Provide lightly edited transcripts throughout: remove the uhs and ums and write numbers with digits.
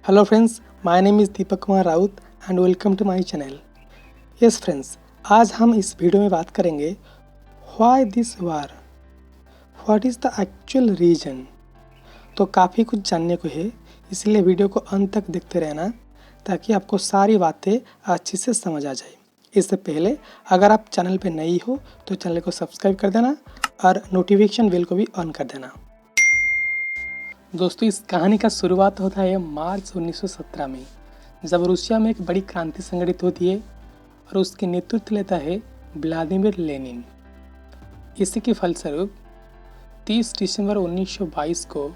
Hello friends, my name is Deepak Kumar Raut and welcome to my channel. Yes friends, आज हम इस video में बात करेंगे why this war, what is the actual reason. तो काफ़ी कुछ जानने को है, इसलिए वीडियो को अंत तक देखते रहना ताकि आपको सारी बातें अच्छे से समझ आ जाए। इससे पहले अगर आप चैनल पे नई हो तो चैनल को सब्सक्राइब कर देना और नोटिफिकेशन बेल को भी ऑन कर देना। दोस्तों, इस कहानी का शुरुआत होता है मार्च 1917 में, जब रूसिया में एक बड़ी क्रांति संगठित होती है और उसके नेतृत्व लेता है व्लादिमीर लेनिन। इसी के फलस्वरूप 30 दिसंबर 1922 को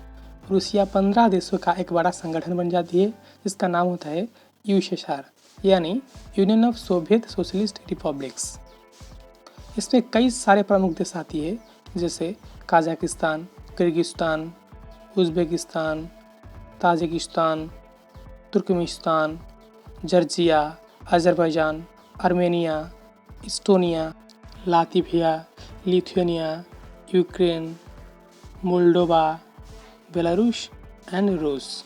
रूसिया 15 देशों का एक बड़ा संगठन बन जाती है, जिसका नाम होता है यूएसएसआर यानी union of Soviet socialist republics. इसमें कई सारे प्रमुख देश आती है, जैसे Kazakhstan, Kyrgyzstan, Uzbekistan, Tajikistan, Turkmenistan, Georgia, Azerbaijan, Armenia, Estonia, Latvia, Lithuania, Ukraine, Moldova, Belarus and रूस।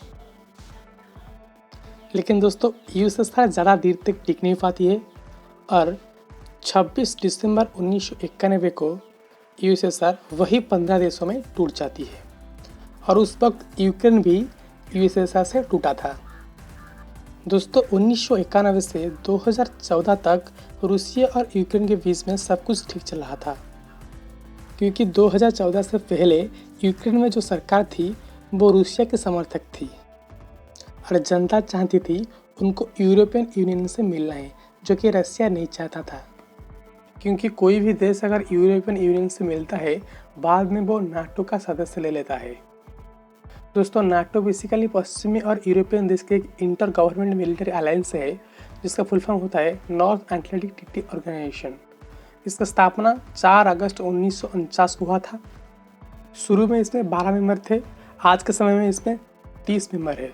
लेकिन दोस्तों, यूएसएसआर ज़्यादा देर तक टिक नहीं पाती है और 26 दिसंबर 1991 को यूएसएसआर वही 15 देशों में टूट जाती है और उस वक्त यूक्रेन भी यूएसएसआर से टूटा था। दोस्तों, 1991 से 2014 तक रूसिया और यूक्रेन के बीच में सब कुछ ठीक चल रहा था, क्योंकि 2014 से पहले यूक्रेन में जो सरकार थी वो रूसिया के समर्थक थी और जनता चाहती थी उनको यूरोपियन यूनियन से मिलना है, जो कि रशिया नहीं चाहता था, क्योंकि कोई भी देश अगर यूरोपियन यूनियन से मिलता है बाद में वो नाटो का सदस्य ले लेता है। दोस्तों, नाटो बेसिकली पश्चिमी और यूरोपियन देश के एक इंटर गवर्नमेंट मिलिट्री अलायंस है, जिसका फुल फॉर्म होता है नॉर्थ अटलांटिक ट्रीटी ऑर्गेनाइजेशन। इसका स्थापना 4 अगस्त 1949 को हुआ था। शुरू में इसमें 12 मेंबर थे, आज के समय में इसमें 30 मेंबर है।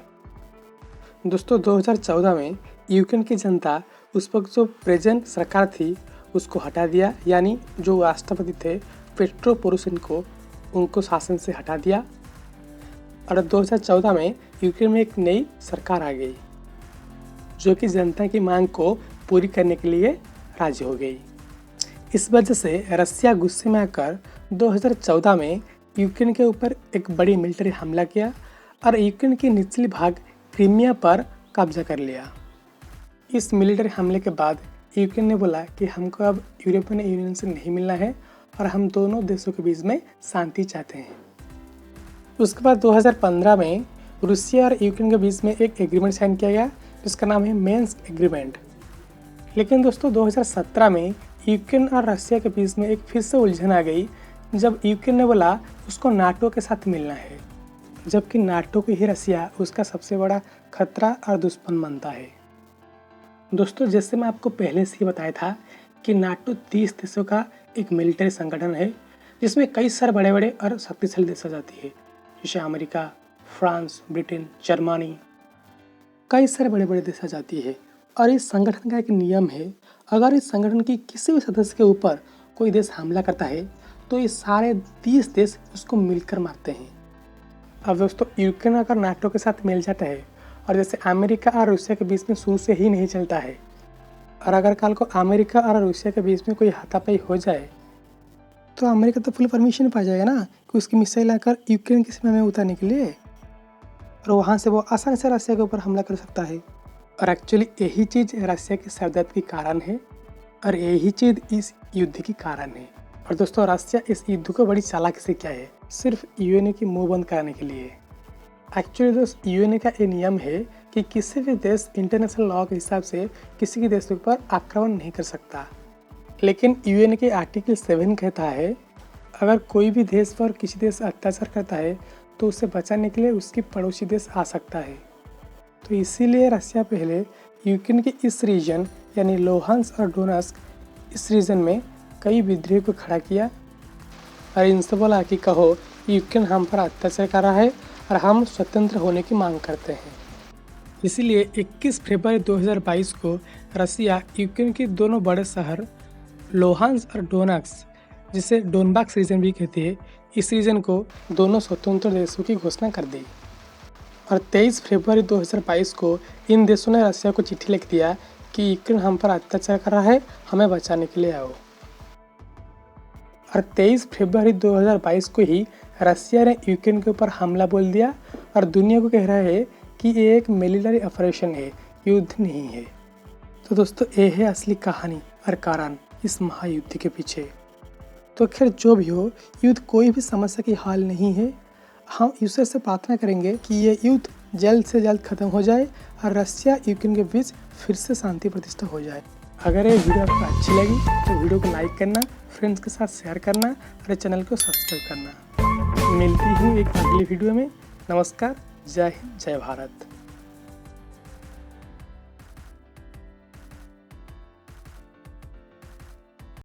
दोस्तों, 2014 में यूक्रेन की जनता उस वक्त जो प्रेजेंट सरकार थी उसको हटा दिया, यानी जो राष्ट्रपति थे पेट्रो पोरोशेंको, उनको शासन से हटा दिया और 2014 में यूक्रेन में एक नई सरकार आ गई, जो कि जनता की मांग को पूरी करने के लिए राजी हो गई। इस वजह से रसिया गुस्से में आकर 2014 में यूक्रेन के ऊपर एक बड़ी मिलिट्री हमला किया और यूक्रेन की निचली भाग क्रीमिया पर कब्जा कर लिया। इस मिलिट्री हमले के बाद यूक्रेन ने बोला कि हमको अब यूरोपियन यूनियन से नहीं मिलना है और हम दोनों देशों के बीच में शांति चाहते हैं। उसके बाद 2015 में रूसिया और यूक्रेन के बीच में एक एग्रीमेंट साइन किया गया, जिसका नाम है मिन्स्क एग्रीमेंट। लेकिन दोस्तों, 2017 में यूक्रेन और रशिया के बीच में एक फिर से उलझन आ गई, जब यूक्रेन ने बोला उसको नाटो के साथ मिलना है, जबकि नाटो को ही रशिया उसका सबसे बड़ा खतरा और दुश्मन मानता है। दोस्तों, जैसे मैं आपको पहले से ही बताया था कि नाटो 30 देशों का एक मिलिट्री संगठन है, जिसमें कई सारे बड़े बड़े और शक्तिशाली देश आ जाती है, जैसे अमेरिका, फ्रांस, ब्रिटेन, जर्मनी, कई सारे बड़े बड़े देश आ जाती है। और इस संगठन का एक नियम है, अगर इस संगठन की किसी भी सदस्य के ऊपर कोई देश हमला करता है तो ये सारे 30 देश उसको मिलकर मारते हैं। अब दोस्तों, यूक्रेन अगर नाटो के साथ मिल जाता है और जैसे अमेरिका और रूसिया के बीच में शुरू से ही नहीं चलता है, और अगर कल को अमेरिका और रूसिया के बीच में कोई हाथापाई हो जाए तो अमेरिका तो फुल परमिशन पा जाएगा ना कि उसकी मिसाइल आकर यूक्रेन की सीमा में उतारने के लिए, और वहाँ से वो आसानी से रशिया के ऊपर हमला कर सकता है। और एक्चुअली यही चीज़ रशिया के सरदर्द की कारण है और यही चीज़ इस युद्ध की कारण है। और दोस्तों, रशिया इस युद्ध को बड़ी चालाकी से किया है, सिर्फ यूएनए की मुँह बंद कराने के लिए। एक्चुअली दोस्त, यूएनए का ये नियम है कि किसी भी देश इंटरनेशनल लॉ के हिसाब से किसी के देश के ऊपर आक्रमण नहीं कर सकता। लेकिन यूएन के आर्टिकल 7 कहता है, अगर कोई भी देश पर किसी देश अत्याचार करता है तो उसे बचाने के लिए उसकी पड़ोसी देश आ सकता है। तो इसीलिए रशिया पहले यूक्रेन के इस रीजन यानी लोहांस्क और डोनेट्स्क, इस रीजन में कई विद्रोह को खड़ा किया और इनसे बोला कि कहो यूक्रेन हम पर अत्याचार कर रहा है और हम स्वतंत्र होने की मांग करते हैं। इसीलिए 21 फरवरी 2022 को रशिया यूक्रेन के दोनों बड़े शहर लोहांस्क और डोनेट्स्क, जिसे डोनबास रीजन भी कहते हैं, इस रीजन को दोनों स्वतंत्र देशों की घोषणा कर दी। और 23 फरवरी 2022 को इन देशों ने रशिया को चिट्ठी लिख दिया कि यूक्रेन हम पर अत्याचार कर रहा है, हमें बचाने के लिए आओ। और 23 फरवरी 2022 को ही रशिया ने यूक्रेन के ऊपर हमला बोल दिया और दुनिया को कह रहा है कि ये एक मिलिट्री ऑपरेशन है, युद्ध नहीं है। तो दोस्तों, ये है असली कहानी और कारण इस महायुद्ध के पीछे। तो खैर जो भी हो, युद्ध कोई भी समस्या की हल नहीं है। हम ईश्वर से प्रार्थना करेंगे कि ये युद्ध जल्द से जल्द खत्म हो जाए और रशिया यूक्रेन के बीच फिर से शांति प्रतिष्ठा हो जाए। अगर ये वीडियो आपको अच्छी लगी तो वीडियो को लाइक करना, फ्रेंड्स के साथ शेयर करना और चैनल को सब्सक्राइब करना। मिलती हूँ एक अगली वीडियो में। नमस्कार, जय हिंद, जय भारत।